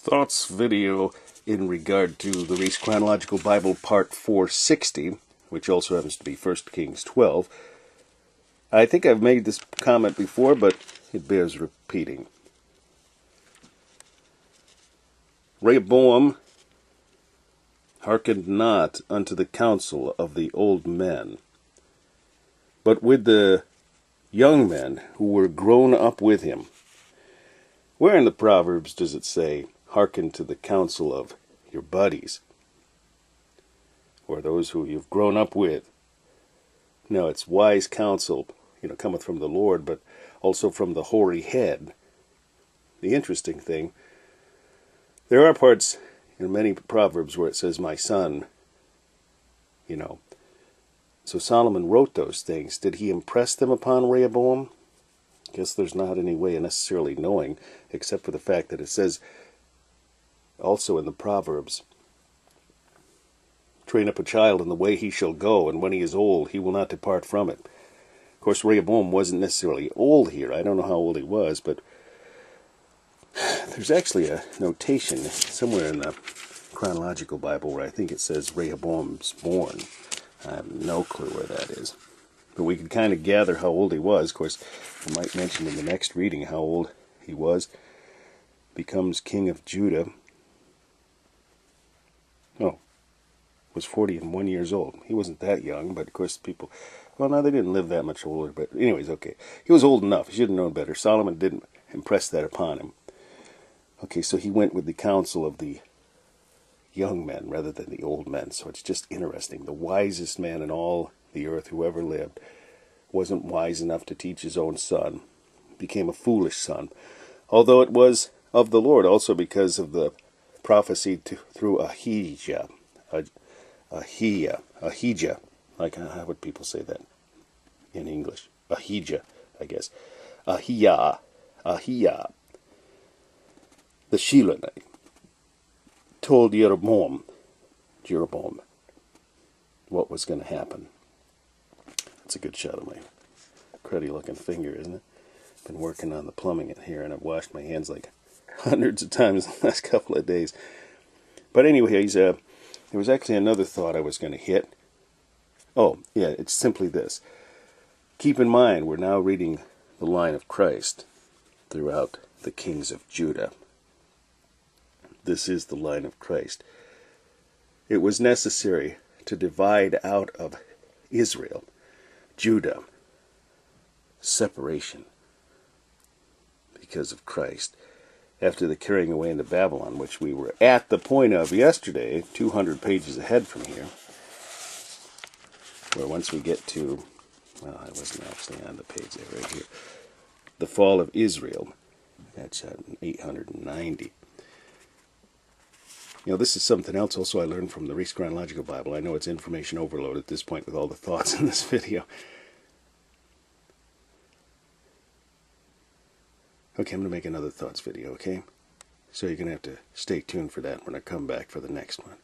thoughts video in regard to the Reese Chronological Bible Part 460, which also happens to be 1 Kings 12. I think I've made this comment before, but it bears repeating. Rehoboam hearkened not unto the counsel of the old men, but with the young men who were grown up with him. Where in the Proverbs does it say, hearken to the counsel of your buddies, or those who you've grown up with? No, it's wise counsel, cometh from the Lord, but also from the hoary head. The interesting thing, there are parts in many Proverbs where it says, my son, So Solomon wrote those things. Did he impress them upon Rehoboam? I guess there's not any way of necessarily knowing, except for the fact that it says also in the Proverbs, train up a child in the way he shall go, and when he is old, he will not depart from it. Of course, Rehoboam wasn't necessarily old here. I don't know how old he was, but there's actually a notation somewhere in the Chronological Bible where I think it says Rehoboam's born. I have no clue where that is. But we could kind of gather how old he was. Of course, I might mention in the next reading how old he was. Becomes king of Judah. Was 41 years old. He wasn't that young, but of course people, they didn't live that much older, but anyways, okay. He was old enough. He should have known better. Solomon didn't impress that upon him. Okay, so he went with the counsel of the young men rather than the old men. So it's just interesting. The wisest man in all the earth who ever lived wasn't wise enough to teach his own son. Became a foolish son. Although it was of the Lord, also because of the prophecy through Ahijah, like how would people say that in English? Ahijah, I guess. Ahijah, the Shilonite, told Jeroboam what was going to happen. That's a good shot of my cruddy looking finger, isn't it? Been working on the plumbing in here, and I've washed my hands like hundreds of times in the last couple of days. But anyways, there was actually another thought I was going to hit. Oh, yeah, it's simply this. Keep in mind, we're now reading the line of Christ throughout the kings of Judah. This is the line of Christ. It was necessary to divide out of Israel, Judah, separation because of Christ. After the carrying away into Babylon, which we were at the point of yesterday, 200 pages ahead from here, where once we get to, I wasn't actually on the page there, right here, the fall of Israel, that's 890. This is something else also I learned from the Reese Chronological Bible. I know it's information overload at this point with all the thoughts in this video. Okay, I'm going to make another thoughts video, okay? So you're going to have to stay tuned for that when I come back for the next one.